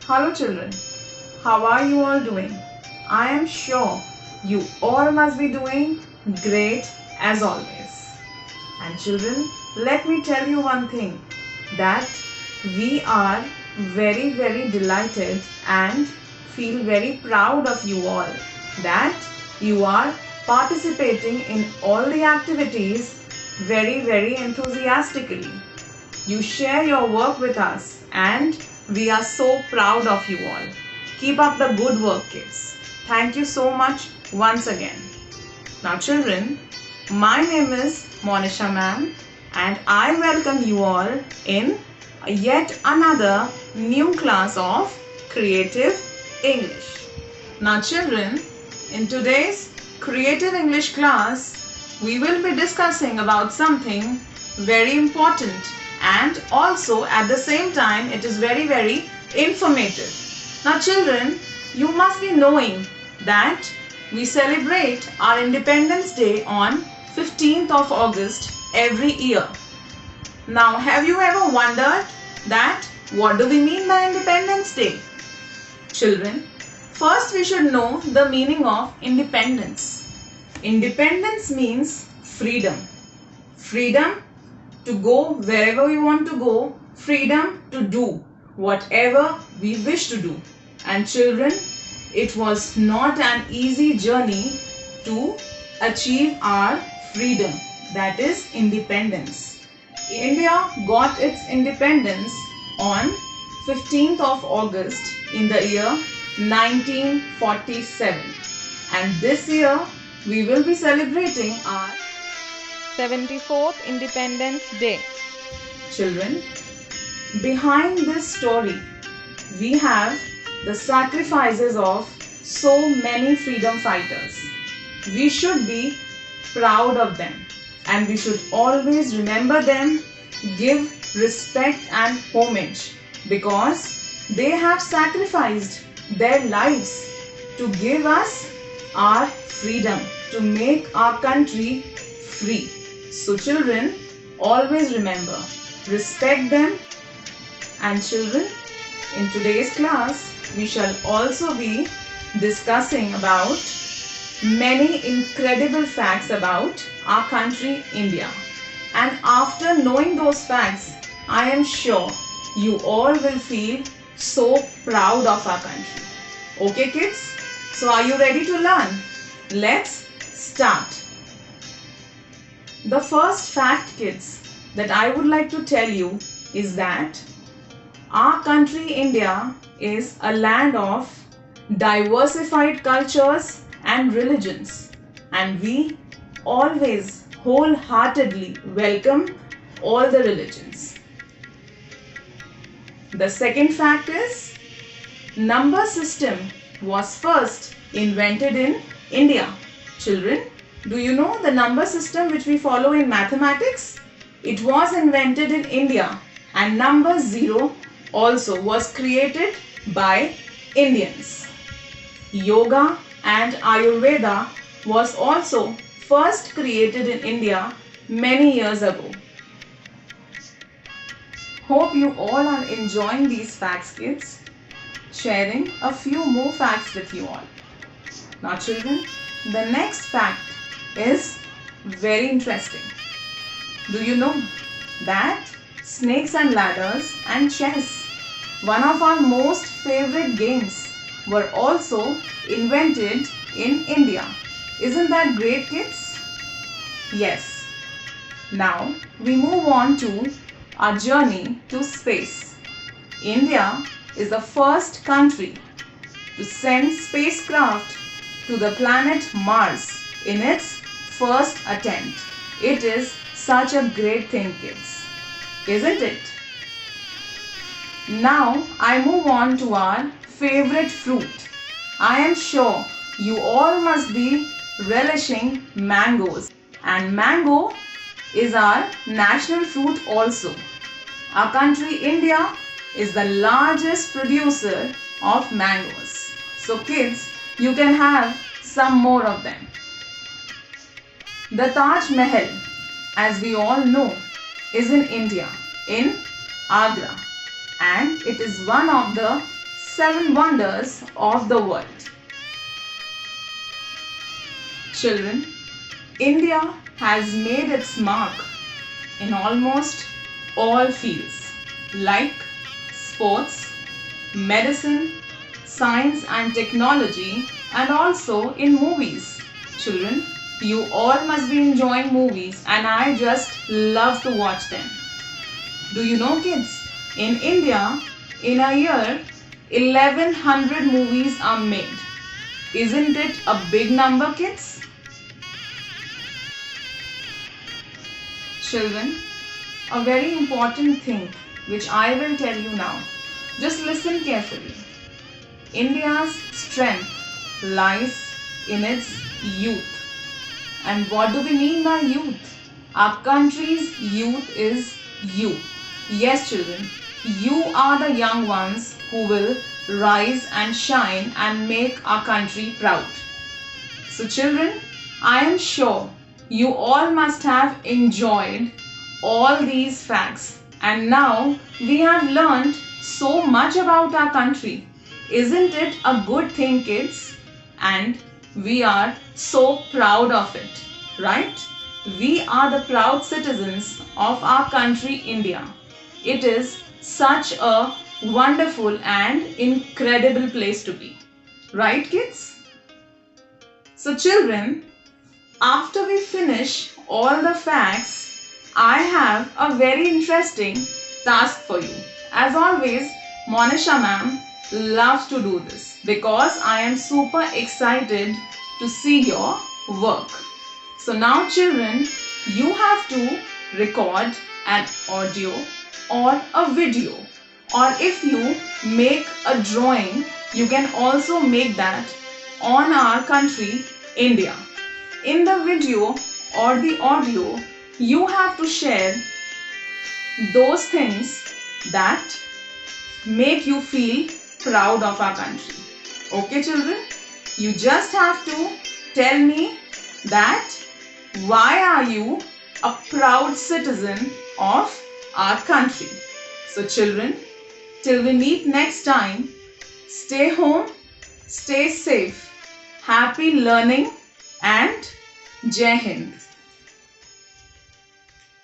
Hello children, how are you all doing? I am sure you all must be doing great as always. And children, let me tell you one thing, that we are very delighted and feel very proud of you all, that you are participating in all the activities very enthusiastically. You share your work with us and we are so proud of you all. Keep up the good work, kids. Thank you so much once again. Now children, my name is Monisha ma'am and I welcome you all in yet another new class of Creative English. Now children, in today's Creative English class, we will be discussing about something very important and also at the same time it is very informative. Now children, you must be knowing that we celebrate our Independence Day on 15th of August every year. Now have you ever wondered that what do we mean by Independence Day? Children, first we should know the meaning of independence. Independence means freedom. Freedom to go wherever we want to go, freedom to do whatever we wish to do. And children, it was not an easy journey to achieve our freedom, that is independence. India got its independence on 15th of August in the year 1947. And this year we will be celebrating our 74th Independence Day. Children, behind this story, we have the sacrifices of so many freedom fighters. We should be proud of them and we should always remember them, give respect and homage because they have sacrificed their lives to give us our freedom, to make our country free. So children, always remember, respect them. And children, in today's class, we shall also be discussing about many incredible facts about our country, India. And after knowing those facts, I am sure you all will feel so proud of our country. Okay kids? So are you ready to learn? Let's start. The first fact, kids, that I would like to tell you is that our country, India, is a land of diversified cultures and religions, and we always wholeheartedly welcome all the religions. The second fact is, number system was first invented in India. Children, do you know the number system which we follow in mathematics? It was invented in India, and number 0 also was created by Indians. Yoga and Ayurveda was also first created in India many years ago. Hope you all are enjoying these facts, kids. Sharing a few more facts with you all. Now children, the next fact is very interesting. Do you know that snakes and ladders and chess, one of our most favorite games, were also invented in India? Isn't that great, kids? Yes. Now we move on to our journey to space. India is the first country to send spacecraft to the planet Mars in its first attempt. It is such a great thing, kids, isn't it? Now I move on to our favorite fruit. I am sure you all must be relishing mangoes, and mango is our national fruit also. Our country India is the largest producer of mangoes. So kids, you can have some more of them. The Taj Mahal, as we all know, is in India, in Agra, and it is one of the 7 wonders of the world. Children, India has made its mark in almost all fields like sports, medicine, science and technology, and also in movies. Children, you all must be enjoying movies and I just love to watch them. Do you know, kids? In India, in a year, 1100 movies are made. Isn't it a big number, kids? Children, a very important thing which I will tell you now. Just listen carefully. India's strength lies in its youth. And what do we mean by youth? Our country's youth is you. Yes, children, you are the young ones who will rise and shine and make our country proud. So, children, I am sure you all must have enjoyed all these facts. And now we have learned so much about our country. Isn't it a good thing, kids? And we are so proud of it, right? We are the proud citizens of our country, India. It is such a wonderful and incredible place to be. Right, kids? So, children, after we finish all the facts, I have a very interesting task for you. As always, Monisha ma'am loves to do this because I am super excited to see your work. So now, children, you have to record an audio or a video, or if you make a drawing, you can also make that on our country, India. In the video or the audio, you have to share those things that make you feel proud of our country. Okay, children? You just have to tell me that why are you a proud citizen of our country. So, children, till we meet next time, stay home, stay safe, happy learning, and Jai Hind.